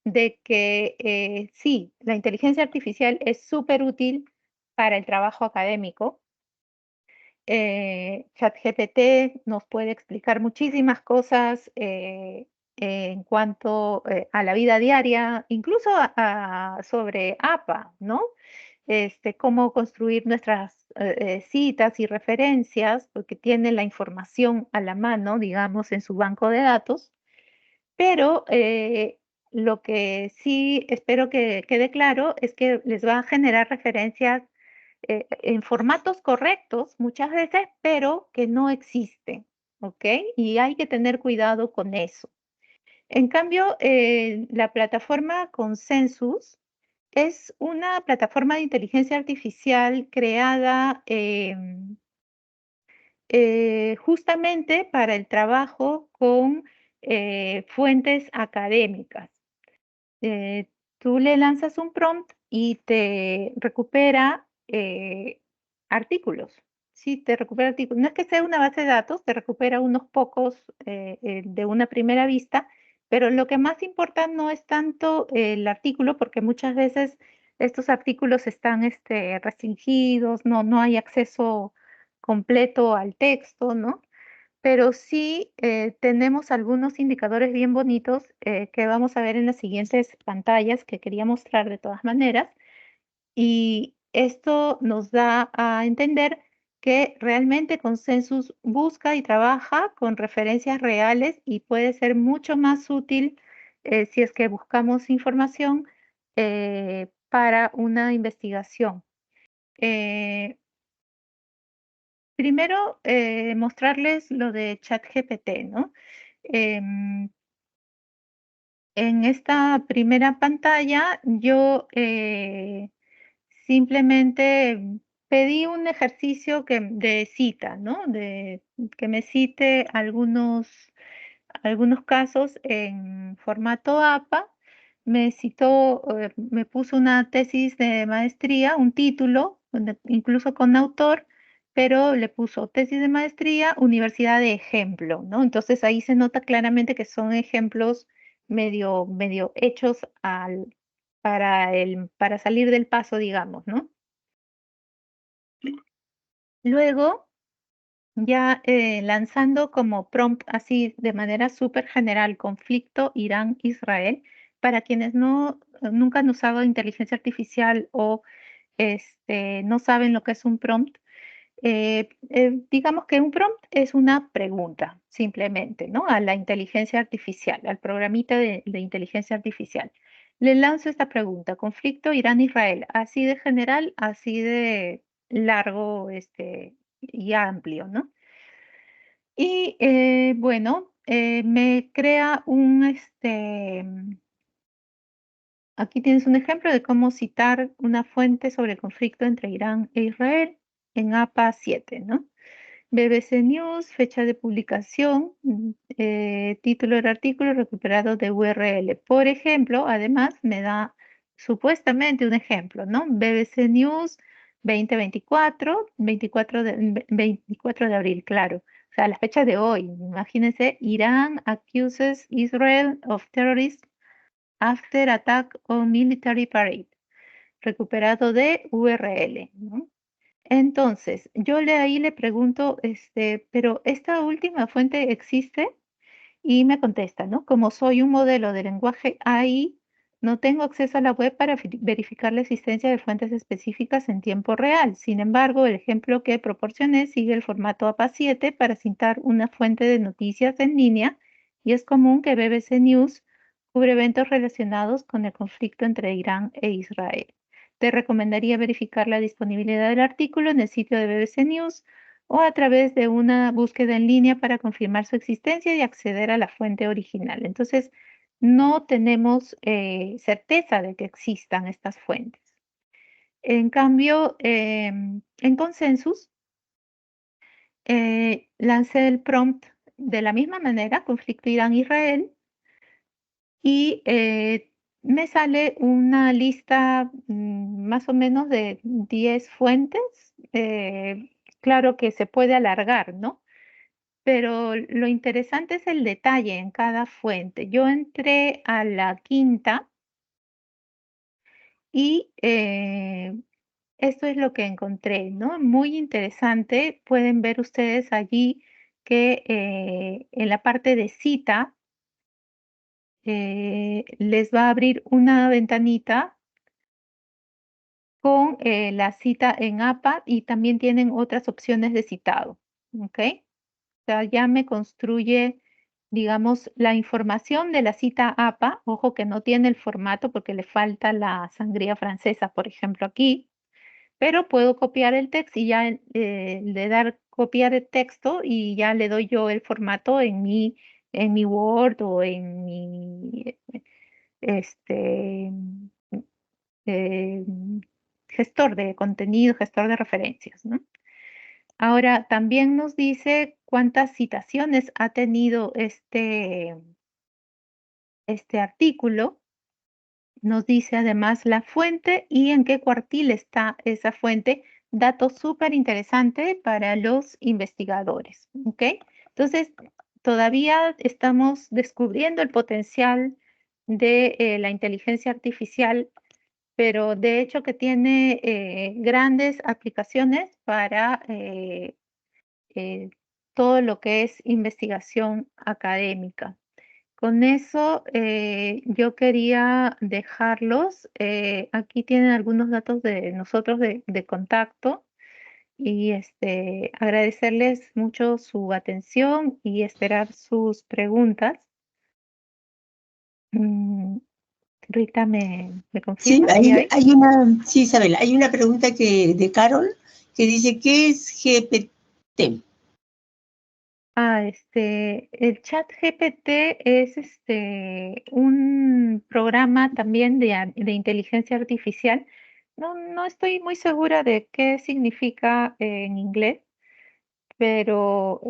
de que sí, la inteligencia artificial es súper útil para el trabajo académico. ChatGPT nos puede explicar muchísimas cosas en cuanto a la vida diaria, incluso sobre APA, ¿no? cómo construir nuestras citas y referencias, porque tiene la información a la mano, digamos, en su banco de datos. Pero lo que sí espero que quede claro es que les va a generar referencias en formatos correctos muchas veces, pero que no existen, ¿ok? Y hay que tener cuidado con eso. En cambio, la plataforma Consensus es una plataforma de inteligencia artificial creada justamente para el trabajo con fuentes académicas. Tú le lanzas un prompt y te recupera artículos. Sí, te recupera artículos. No es que sea una base de datos, te recupera unos pocos de una primera vista, pero lo que más importa no es tanto el artículo, porque muchas veces estos artículos están restringidos, no hay acceso completo al texto, ¿no? Pero sí tenemos algunos indicadores bien bonitos que vamos a ver en las siguientes pantallas que quería mostrar de todas maneras. Y esto nos da a entender que realmente Consensus busca y trabaja con referencias reales y puede ser mucho más útil si es que buscamos información para una investigación. Primero, mostrarles lo de ChatGPT, ¿no? En esta primera pantalla yo simplemente pedí un ejercicio de cita, ¿no? Que me cite algunos casos en formato APA. Me citó, me puso una tesis de maestría, un título, incluso con autor, pero le puso tesis de maestría, universidad de ejemplo, ¿no? Entonces ahí se nota claramente que son ejemplos medio hechos para salir del paso, digamos, ¿no? Luego, ya lanzando como prompt así de manera súper general, conflicto Irán-Israel, para quienes nunca han usado inteligencia artificial o no saben lo que es un prompt, digamos que un prompt es una pregunta, simplemente, ¿no? A la inteligencia artificial, al programita de inteligencia artificial. Le lanzo esta pregunta, conflicto Irán-Israel, así de general, así de largo y amplio, ¿no? Y bueno, me crea aquí tienes un ejemplo de cómo citar una fuente sobre el conflicto entre Irán e Israel en APA 7, ¿no? BBC News, fecha de publicación, título del artículo recuperado de URL. Por ejemplo, además me da supuestamente un ejemplo, ¿no? BBC News 2024, 24 de abril, claro. O sea, la fecha de hoy. Imagínense, Irán accuses Israel of terrorism after attack on military parade. Recuperado de URL, ¿no? Entonces, yo ahí le pregunto, pero esta última fuente existe y me contesta, ¿no? Como soy un modelo de lenguaje AI, no tengo acceso a la web para verificar la existencia de fuentes específicas en tiempo real. Sin embargo, el ejemplo que proporcioné sigue el formato APA 7 para citar una fuente de noticias en línea y es común que BBC News cubre eventos relacionados con el conflicto entre Irán e Israel. Te recomendaría verificar la disponibilidad del artículo en el sitio de BBC News o a través de una búsqueda en línea para confirmar su existencia y acceder a la fuente original. Entonces, no tenemos certeza de que existan estas fuentes. En cambio, en Consensus, lancé el prompt de la misma manera, conflicto Irán-Israel, y me sale una lista más o menos de 10 fuentes. Claro que se puede alargar, ¿no? Pero lo interesante es el detalle en cada fuente. Yo entré a la quinta y esto es lo que encontré, ¿no? Muy interesante. Pueden ver ustedes allí que en la parte de cita les va a abrir una ventanita con la cita en APA y también tienen otras opciones de citado. ¿Ok? O sea, ya me construye, digamos, la información de la cita APA. Ojo que no tiene el formato porque le falta la sangría francesa, por ejemplo, aquí. Pero puedo copiar el texto y ya le dar copiar el texto y ya le doy yo el formato en mi Word o en mi este, eh, gestor de contenido, gestor de referencias, ¿no? Ahora, también nos dice cuántas citaciones ha tenido este artículo. Nos dice además la fuente y en qué cuartil está esa fuente. Dato súper interesante para los investigadores. ¿Ok? Entonces, todavía estamos descubriendo el potencial de la inteligencia artificial, pero de hecho que tiene grandes aplicaciones para todo lo que es investigación académica. Con eso yo quería dejarlos. Aquí tienen algunos datos de nosotros de contacto y agradecerles mucho su atención y esperar sus preguntas. Rita, ¿me Sí, confirma si hay? sí, Isabel, hay una pregunta de Carol que dice, ¿qué es GPT? El chat GPT es un programa también de inteligencia artificial. No estoy muy segura de qué significa en inglés, pero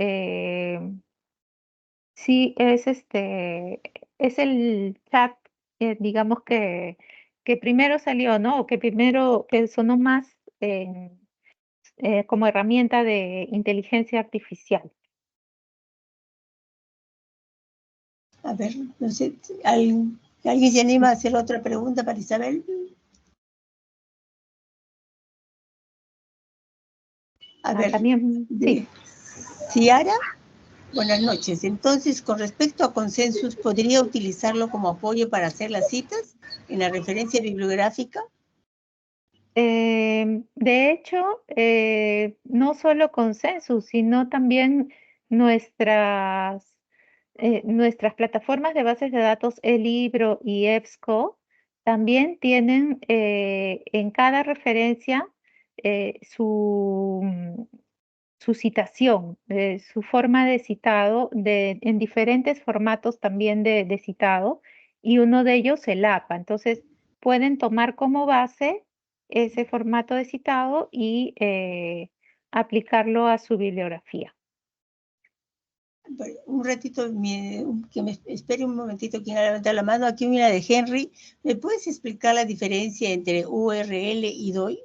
sí es el chat, digamos que primero salió, ¿no? O que primero que sonó más como herramienta de inteligencia artificial. A ver, no sé, ¿alguien se anima a hacer otra pregunta para Isabel? A ver, También, sí. Ciara, buenas noches. Entonces, con respecto a Consensus, ¿podría utilizarlo como apoyo para hacer las citas en la referencia bibliográfica? De hecho, no solo Consensus, sino también nuestras plataformas de bases de datos eLibro y EBSCO también tienen en cada referencia su citación, su forma de citado en diferentes formatos también de citado, y uno de ellos el APA. Entonces, pueden tomar como base ese formato de citado y aplicarlo a su bibliografía. Un ratito, que me espere un momentito quien ha levantado la mano. Aquí una de Henry. ¿Me puedes explicar la diferencia entre URL y DOI?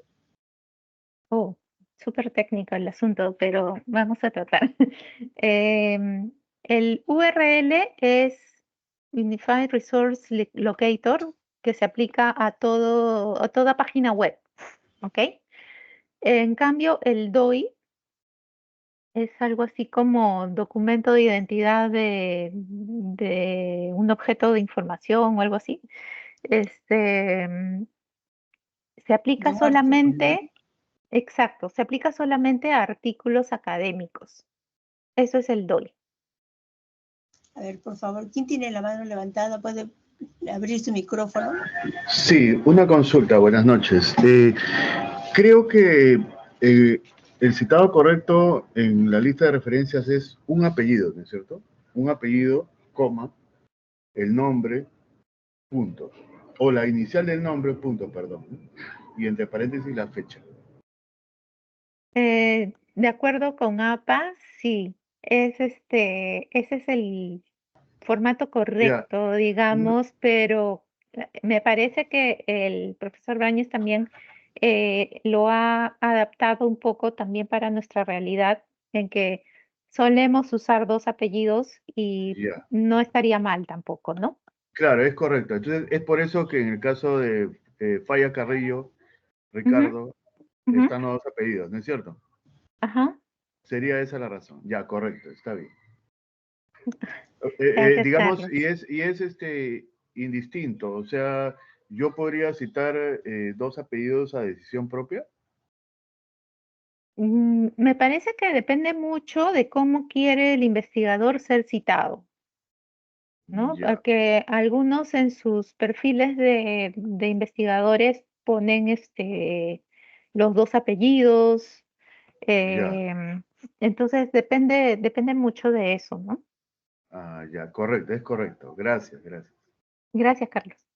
Oh, súper técnico el asunto, pero vamos a tratar. El URL es Unified Resource Locator, que se aplica a toda página web, ¿ok? En cambio, el DOI es algo así como documento de identidad de un objeto de información o algo así. Se aplica solamente, exacto, se aplica solamente a artículos académicos. Eso es el DOI. A ver, por favor, ¿quién tiene la mano levantada? ¿Puede abrir su micrófono? Sí, una consulta, buenas noches. Creo que el citado correcto en la lista de referencias es un apellido, ¿no es cierto? Un apellido, coma, el nombre, punto. O la inicial del nombre, punto, perdón. Y entre paréntesis la fecha. De acuerdo con APA, sí, ese es el formato correcto, digamos, pero me parece que el profesor Báñez también lo ha adaptado un poco también para nuestra realidad, en que solemos usar dos apellidos y no estaría mal tampoco, ¿no? Claro, es correcto. Entonces, es por eso que en el caso de Falla Carrillo, Ricardo, están los dos apellidos, ¿no es cierto? Ajá. Sería esa la razón. Ya, correcto, está bien. Gracias, Digamos, Carlos. y es indistinto, o sea, ¿yo podría citar dos apellidos a decisión propia? Me parece que depende mucho de cómo quiere el investigador ser citado, ¿no? Ya, Porque algunos en sus perfiles de investigadores ponen los dos apellidos. ya. Entonces depende mucho de eso, ¿no? Ah, ya, correcto, es correcto. Gracias, gracias. Gracias, Carlos.